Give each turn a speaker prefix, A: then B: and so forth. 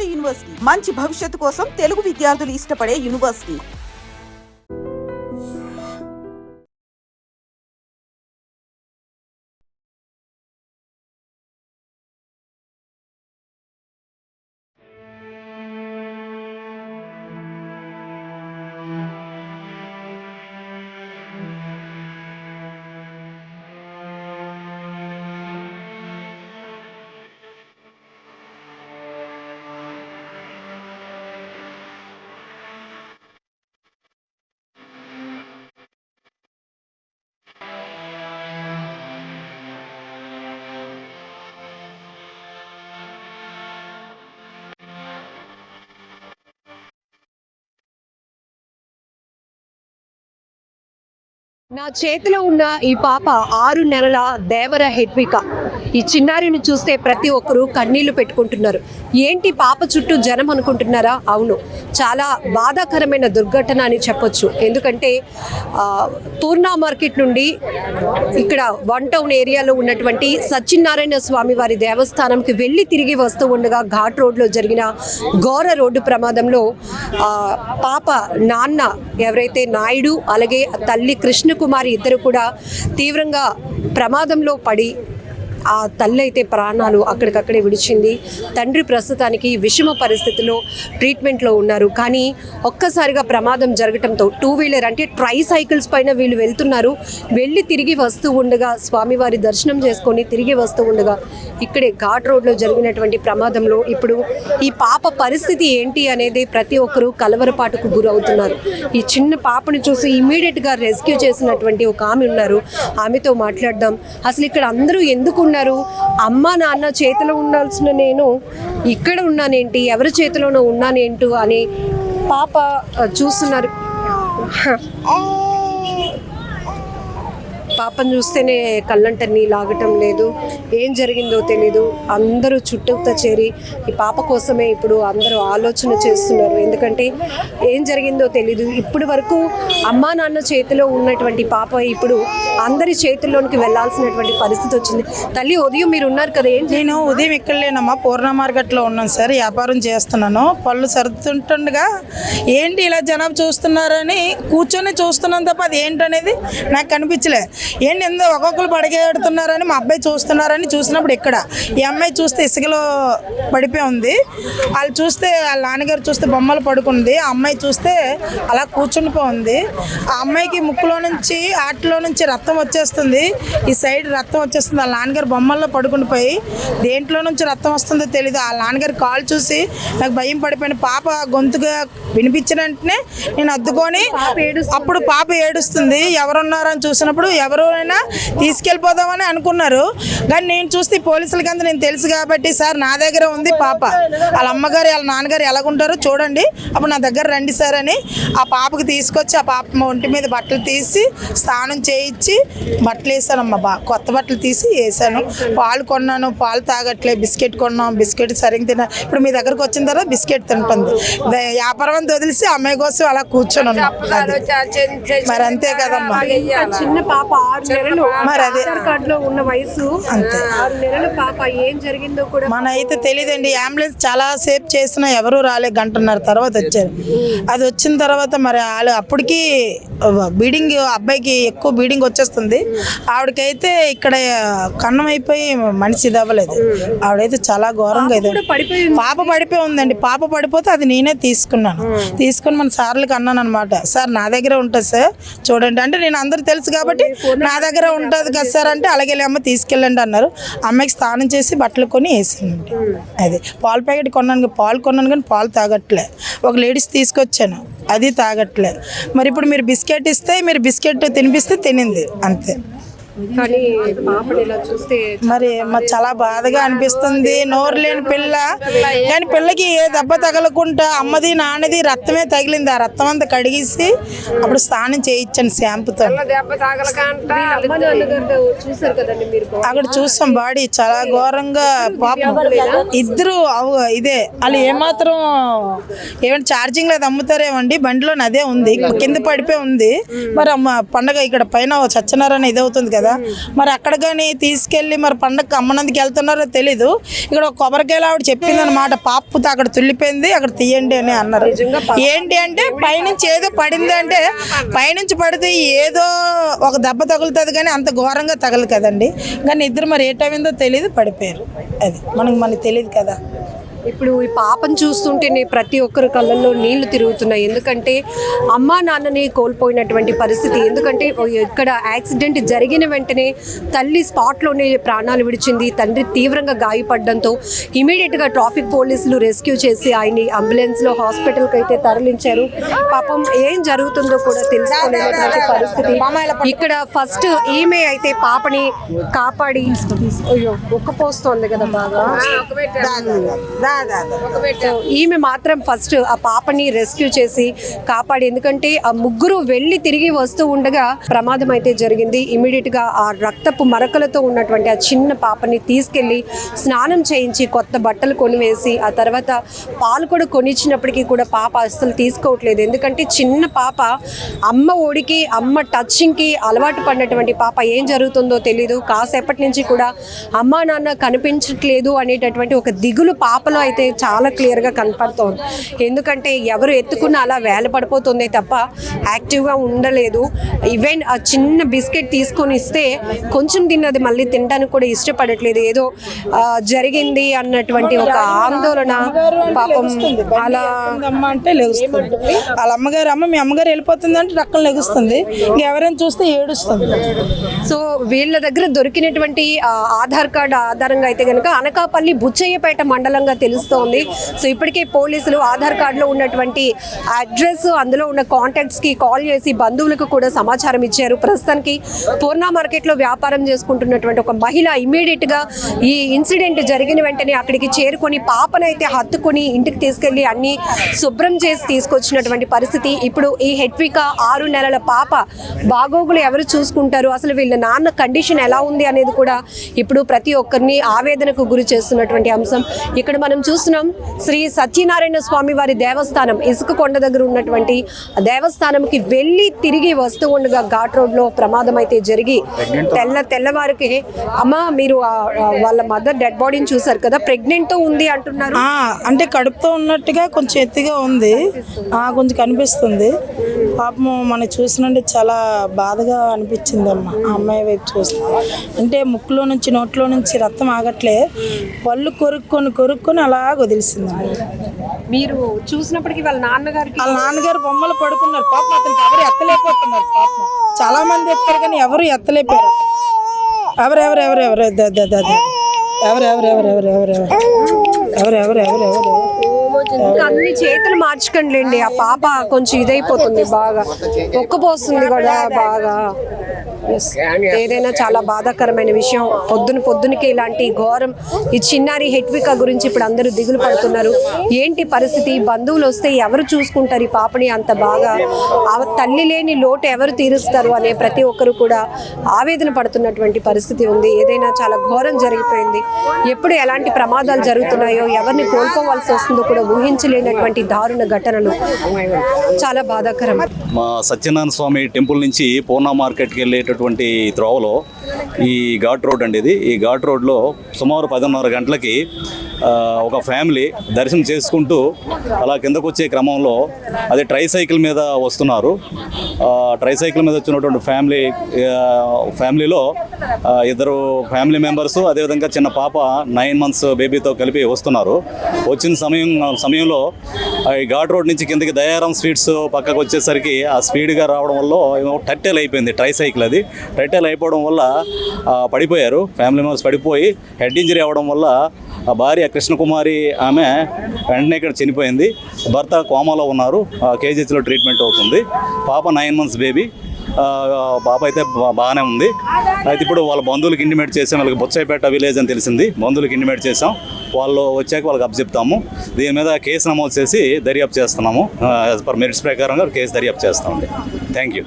A: Board university మంచి భవిష్యత్తు కోసం తెలుగు విద్యార్థులు ఇష్టపడే యూనివర్సిటీ.
B: నా చేతిలో ఉన్న ఈ పాప 6 నెలల దేవర హెడ్విక. ఈ చిన్నారిని చూస్తే ప్రతి ఒక్కరూ కన్నీళ్లు పెట్టుకుంటున్నారు. ఏంటి పాప చుట్టూ జనం అనుకుంటున్నారా? అవును, చాలా బాధాకరమైన దుర్ఘటన అని చెప్పొచ్చు. ఎందుకంటే పూర్ణా మార్కెట్ నుండి ఇక్కడ 1 టౌన్ ఏరియాలో ఉన్నటువంటి సత్యనారాయణ స్వామి వారి దేవస్థానంకి వెళ్ళి తిరిగి వస్తూ ఉండగా ఘాట్ రోడ్లో జరిగిన ఘోర రోడ్డు ప్రమాదంలో పాప నాన్న ఎవరైతే నాయుడు అలాగే తల్లి కృష్ణకుమారి ఇద్దరు కూడా తీవ్రంగా ప్రమాదంలో పడి ఆ తల్లి అయితే ప్రాణాలు అక్కడికక్కడే విడిచింది. తండ్రి ప్రస్తుతానికి విషమ పరిస్థితిలో ట్రీట్మెంట్లో ఉన్నారు. కానీ ఒక్కసారిగా ప్రమాదం జరగటంతో 2 వీలర్ అంటే ట్రై సైకిల్స్ పైన వీళ్ళు వెళ్తున్నారు. వెళ్ళి తిరిగి వస్తూ ఉండగా స్వామివారి దర్శనం చేసుకొని తిరిగి వస్తూ ఉండగా ఇక్కడే ఘాట్ రోడ్లో జరిగినటువంటి ప్రమాదంలో ఇప్పుడు ఈ పాప పరిస్థితి ఏంటి అనేది ప్రతి ఒక్కరూ కలవరపాటుకు గురవుతున్నారు. ఈ చిన్న పాపని చూసి ఇమీడియట్గా రెస్క్యూ చేసినటువంటి ఒక ఆమె ఉన్నారు. ఆమెతో మాట్లాడదాం. అసలు ఇక్కడ అందరూ ఎందుకు ఉన్నారు? అమ్మ నాన్న చేతిలో ఉండాల్సిన నేను ఇక్కడ ఉన్నానేంటి, ఎవరి చేతిలోనో ఉన్నానేంటో అని పాప చూస్తున్నారు. పాపను చూస్తేనే కళ్ళంట నీలాగటం లేదు. ఏం జరిగిందో తెలీదు. అందరూ చుట్టూతో చేరి ఈ పాప కోసమే ఇప్పుడు అందరూ ఆలోచన చేస్తున్నారు. ఎందుకంటే ఏం జరిగిందో తెలీదు. ఇప్పటి వరకు అమ్మా నాన్న చేతిలో ఉన్నటువంటి పాప ఇప్పుడు అందరి చేతుల్లోనికి వెళ్లాల్సినటువంటి పరిస్థితి వచ్చింది. తల్లి, ఉదయం మీరు ఉన్నారు కదా, ఏంటి?
C: నేను ఉదయం ఇక్కడ లేనమ్మా, పూర్ణ మార్కెట్లో ఉన్నాను సార్, వ్యాపారం చేస్తున్నాను. పళ్ళు సర్దుతుండగా ఏంటి ఇలా జనాభా చూస్తున్నారని కూర్చొని చూస్తున్నాను తప్ప అది ఏంటనేది నాకు కనిపించలే. ఏంటి ఎంతో ఒక్కొక్కరు పడిగేడుతున్నారని మా అబ్బాయి చూస్తున్నారని చూసినప్పుడు ఇక్కడ ఈ అమ్మాయి చూస్తే ఇసుకలో పడిపోయి ఉంది. వాళ్ళు చూస్తే వాళ్ళ నాన్నగారు చూస్తే బొమ్మలు పడుకుంది. ఆ అమ్మాయి చూస్తే అలా కూర్చుండిపోయింది. ఆ అమ్మాయికి ముక్కులో నుంచి ఆటలో నుంచి రక్తం వచ్చేస్తుంది. ఈ సైడ్ రక్తం వచ్చేస్తుంది. వాళ్ళ నాన్నగారు బొమ్మల్లో పడుకుండిపోయి దేంట్లో నుంచి రక్తం వస్తుందో తెలీదు. వాళ్ళ నాన్నగారు కాల్ చూసి నాకు భయం పడిపోయిన. పాప గొంతుగా వినిపించిన వెంటనే నేను అద్దుకొని అప్పుడు పాప ఏడుస్తుంది. ఎవరున్నారని చూసినప్పుడు ఎవరైనా తీసుకెళ్ళిపోదామని అనుకున్నారు. కానీ నేను చూస్తే పోలీసులకి అంతా నేను తెలుసు కాబట్టి, సార్ నా దగ్గర ఉంది పాప, వాళ్ళ అమ్మగారు వాళ్ళ నాన్నగారు ఎలాగుంటారో చూడండి, అప్పుడు నా దగ్గర రండి సార్ అని ఆ పాపకి తీసుకొచ్చి ఆ పాప ఒంటి మీద బట్టలు తీసి స్నానం చేయించి బట్టలు వేసానమ్మా. కొత్త బట్టలు తీసి వేసాను. పాలు కొన్నాను, పాలు తాగట్లే. బిస్కెట్ కొన్నాం, బిస్కెట్ సరిగ్గా తిన్నా. ఇప్పుడు మీ దగ్గరకు వచ్చిన తర్వాత బిస్కెట్ తింటుంది. వ్యాపారం అంతా వదిలేసి అమ్మాయి కోసం అలా కూర్చొని ఉన్నాం. మరి అంతే కదమ్మా.
B: చిన్న పాప 6 నెలలు,
C: మరి అదే
B: కార్డులో ఉన్న వయసు అంతే. 6 నెలల పాప ఏం జరిగిందో కూడా
C: మన అయితే తెలియదండి. అంబులెన్స్ చాలా సేపు చేసినా ఎవరు రాలే. 1:30 తర్వాత వచ్చారు. అది వచ్చిన తర్వాత మరి వాళ్ళు అప్పటికి బీడింగ్, అబ్బాయికి ఎక్కువ బీడింగ్ వచ్చేస్తుంది. ఆవిడకైతే ఇక్కడ కన్నం అయిపోయి మనిషి ఇదవ్వలేదు. ఆవిడైతే చాలా ఘోరంగా అయితే పాప పడిపోయి ఉందండి. పాప పడిపోతే అది నేనే తీసుకున్నాను. తీసుకుని మన సార్లకు అన్నాను అనమాట, సార్ నా దగ్గర ఉంటుంది సార్ చూడండి అంటే, నేను అందరూ తెలుసు కాబట్టి నా దగ్గర ఉంటుంది కదా సార్ అంటే, అలాగే అమ్మ తీసుకెళ్ళండి అన్నారు. అమ్మాయికి స్నానం చేసి బట్టలు కొని వేసానండి. అది పాలు ప్యాకెట్ కొన్నాను, పాలు కొన్నాను కానీ పాలు తాగట్లే. ఒక లేడీస్ తీసుకొచ్చాను, అది తాగట్లే. మరి ఇప్పుడు మీరు బిస్కెట్ ఇస్తే, మీరు బిస్కెట్ తినిపిస్తే తినింది అంతే.
B: కానీ పాపని ఇలా చూస్తే
C: మరి చాలా బాధగా అనిపిస్తుంది. నోరు లేని పిల్ల, కానీ పిల్లకి ఏ దెబ్బ తగలకుండా అమ్మది నాన్నది రక్తమే తగిలింది. ఆ రక్తం అంతా కడిగేసి అప్పుడు స్నానం చేయించాను షాంపుతో. అక్కడ చూసాం బాడీ చాలా ఘోరంగా. పాపం ఇద్దరు ఇదే వాళ్ళు ఏమాత్రం ఏమైనా ఛార్జింగ్ లేదు అమ్ముతారేమండి, బండిలో అదే ఉంది, కింద పడిపోయి ఉంది. మరి అమ్మ పండగ ఇక్కడ పైన సత్యనారాయణ ఇది అవుతుంది కదా, కదా. మరి అక్కడ కానీ తీసుకెళ్ళి మరి పండగకి అమ్మనందుకు వెళ్తున్నారో తెలీదు. ఇక్కడ ఒక కొబ్బరికాయలు ఆవిడ చెప్పింది అనమాట, పాపుతో అక్కడ తుల్లిపోయింది అక్కడ తీయండి అని అన్నారు. ఏంటి అంటే పైనుంచి ఏదో పడింది అంటే పైనుంచి పడితే ఏదో ఒక దెబ్బ తగులుతుంది కానీ అంత ఘోరంగా తగలదు కదండి. కానీ ఇద్దరు మరి ఏ టైం ఏందో తెలియదు పడిపోయారు. అది మనకి తెలియదు కదా.
B: ఇప్పుడు ఈ పాపను చూస్తుంటేనే ప్రతి ఒక్కరి కళ్ళల్లో నీళ్లు తిరుగుతున్నాయి. ఎందుకంటే అమ్మా నాన్నని కోల్పోయినటువంటి పరిస్థితి. ఎందుకంటే ఇక్కడ యాక్సిడెంట్ జరిగిన వెంటనే తల్లి స్పాట్లోనే ప్రాణాలు విడిచింది. తండ్రి తీవ్రంగా గాయపడడంతో ఇమీడియట్గా ట్రాఫిక్ పోలీసులు రెస్క్యూ చేసి ఆయన్ని అంబులెన్స్లో హాస్పిటల్కి అయితే తరలించారు. పాపం ఏం జరుగుతుందో కూడా తెలుసుకోలేనటువంటి పరిస్థితి. ఇక్కడ ఫస్ట్ ఈమె అయితే పాపని కాపాడి, అయ్యో ఉక్కపోస్తోంది కదా బాగా, ఈమె మాత్రం ఫస్ట్ ఆ పాపని రెస్క్యూ చేసి కాపాడి. ఎందుకంటే ఆ ముగ్గురు వెళ్ళి తిరిగి వస్తూ ఉండగా ప్రమాదం అయితే జరిగింది. ఇమీడియట్ గా ఆ రక్తపు మరకలతో ఉన్నటువంటి ఆ చిన్న పాపని తీసుకెళ్లి స్నానం చేయించి కొత్త బట్టలు కొనివేసి ఆ తర్వాత పాలు కూడా కొనిచ్చినప్పటికీ కూడా పాప అస్సలు తీసుకోవట్లేదు. ఎందుకంటే చిన్న పాప అమ్మ ఒడికి అమ్మ టచింగ్ కి అలవాటు పడినటువంటి పాప. ఏం జరుగుతుందో తెలీదు. కాసేపటి నుంచి కూడా అమ్మా నాన్న కనిపించట్లేదు అనేటటువంటి ఒక దిగులు పాపలో అయితే చాలా క్లియర్గా కనపడుతోంది. ఎందుకంటే ఎవరు ఎత్తుకున్న అలా వేల పడిపోతుంది తప్ప యాక్టివ్గా ఉండలేదు. ఈవెన్ ఆ చిన్న బిస్కెట్ తీసుకొని ఇస్తే కొంచెం తిన్నది మళ్ళీ తినడానికి కూడా ఇష్టపడట్లేదు. ఏదో జరిగింది అన్నటువంటి ఒక ఆందోళన పాపం. అలా
C: అంటే లెగుస్తుంది వాళ్ళ అమ్మగారు, మీ అమ్మగారు వెళ్ళిపోతుంది అంటే రక్కలు లెగుస్తుంది. ఎవరైనా చూస్తే ఏడుస్తుంది.
B: సో వీళ్ళ దగ్గర దొరికినటువంటి ఆధార్ కార్డు ఆధారంగా అయితే కనుక అనకాపల్లి బుచ్చయ్యపేట మండలంగా తెలుస్తోంది. సో ఇప్పటికే పోలీసులు ఆధార్ కార్డులో ఉన్నటువంటి అడ్రస్, అందులో ఉన్న కాంటాక్ట్స్కి కాల్ చేసి బంధువులకు కూడా సమాచారం ఇచ్చారు. ప్రస్తుతానికి పూర్ణ మార్కెట్లో వ్యాపారం చేసుకుంటున్నటువంటి ఒక మహిళ ఇమ్మీడియట్గా ఈ ఇన్సిడెంట్ జరిగిన వెంటనే అక్కడికి చేరుకొని పాపనైతే హత్తుకొని ఇంటికి తీసుకెళ్లి అన్ని శుభ్రం చేసి తీసుకొచ్చినటువంటి పరిస్థితి. ఇప్పుడు ఈ హెట్విక 6 నెలల పాప బాగోగులు ఎవరు చూసుకుంటారు, అసలు వీళ్ళ నాన్న కండిషన్ ఎలా ఉంది అనేది కూడా ఇప్పుడు ప్రతి ఒక్కరిని ఆవేదనకు గురి చేస్తున్నటువంటి అంశం. ఇక్కడ మనం చూస్తున్నాం శ్రీ సత్యనారాయణ స్వామి వారి దేవస్థానం ఇసుక కొండ దగ్గర ఉన్నటువంటి దేవస్థానంకి వెళ్ళి తిరిగి వస్తూ ఉండగా ఘాట్ రోడ్లో ప్రమాదం అయితే జరిగి తెల్లవారికి అమ్మ మీరు వాళ్ళ మదర్ డెడ్ బాడీని చూసారు కదా, ప్రెగ్నెంట్తో ఉంది అంటున్నారు.
C: అంటే కడుపుతో ఉన్నట్టుగా కొంచెం ఎత్తుగా ఉంది, కొంచెం కనిపిస్తుంది. పాపం మనం చూసినంటే చాలా బాధగా అనిపించింది అమ్మ. ఆ అమ్మాయి వైపు చూస్తే అంటే ముక్కులో నుంచి నోట్లో నుంచి రక్తం ఆగట్లే, పళ్ళు కొరుక్కొని అలా వదిలిసింది.
B: మీరు చూసినప్పటికీ వాళ్ళ నాన్నగారు
C: బొమ్మలు పడుకున్నారు. పాపం అతనికి ఎవరు ఎత్తలేకపోతున్నారు. పాపం చాలా మంది ఎత్తారు కానీ ఎవరు ఎత్తలేపారు.
B: అన్ని చేతులు మార్చుకోండి. ఆ పాప కొంచెం ఇదైపోతుంది, బాగా ఒక్కపోస్తుంది కూడా బాగా. ఏదైనా చాలా బాధాకరమైన విషయం. పొద్దునకి ఇలాంటి ఘోరం. ఈ చిన్నారి హెట్విక గురించి ఇప్పుడు అందరూ దిగులు పడుతున్నారు. ఏంటి పరిస్థితి, బంధువులు వస్తే ఎవరు చూసుకుంటారు ఈ పాపని? అంత బాగా తల్లి లేని లోటు ఎవరు తీరుస్తారు అనే ప్రతి ఒక్కరు కూడా ఆవేదన పడుతున్నటువంటి పరిస్థితి ఉంది. ఏదైనా చాలా ఘోరం జరిగిపోయింది. ఎప్పుడు ఎలాంటి ప్రమాదాలు జరుగుతున్నాయో, ఎవరిని కోల్పోవాల్సి వస్తుందో కూడా ఊహించలేనటువంటి దారుణ ఘటనలు. చాలా బాధాకరం.
D: మా సత్యనారాయణ స్వామి టెంపుల్ నుంచి పూర్ణ మార్కెట్కి వెళ్ళేటటువంటి త్రోవలో ఈ ఘాట్ రోడ్ అండి ఇది. ఈ ఘాట్ రోడ్లో సుమారు 10:30 గంటలకి ఒక ఫ్యామిలీ దర్శనం చేసుకుంటూ అలా కిందకు వచ్చే క్రమంలో అది ట్రైసైకిల్ మీద వస్తున్నారు. ట్రైసైకిల్ మీద వచ్చినటువంటి ఫ్యామిలీలో ఇద్దరు ఫ్యామిలీ మెంబర్స్, అదేవిధంగా చిన్న పాప 9 months బేబీతో కలిపి వస్తున్నారు. వచ్చిన సమయంలో ఈ ఘాట్ రోడ్ నుంచి కిందకి దయారాం స్వీట్స్ పక్కకు వచ్చేసరికి ఆ స్పీడ్గా రావడం వల్ల టట్టెల్ అయిపోయింది ట్రైసైకిల్. అది టట్టెల్ అయిపోవడం వల్ల పడిపోయారు. ఫ్యామిలీ మెంబర్స్ పడిపోయి హెడ్ ఇంజరీ అవ్వడం వల్ల ఆ భార్య కృష్ణకుమారి ఆమె వెంటనే ఇక్కడ చనిపోయింది. భర్త కోమాలో ఉన్నారు, కేజీహెచ్లో ట్రీట్మెంట్ అవుతుంది. పాప 9 months బేబీ. పాప అయితే బాగానే ఉంది. అయితే ఇప్పుడు వాళ్ళ బంధువులకు ఇంటిమేట్ చేసాం. వాళ్ళకి బుచ్చయ్యపేట విలేజ్ అని తెలిసింది. బంధువులకు ఇంటిమేట్ చేసాం. వాళ్ళు వచ్చాక వాళ్ళకి అప్పచెప్తాము. దీని మీద కేసు నమోదు చేసి దర్యాప్తు చేస్తున్నాము. యాజ్ పర్ మెరిట్స్ ప్రకారంగా కేసు దర్యాప్తు చేస్తామండి. Thank you.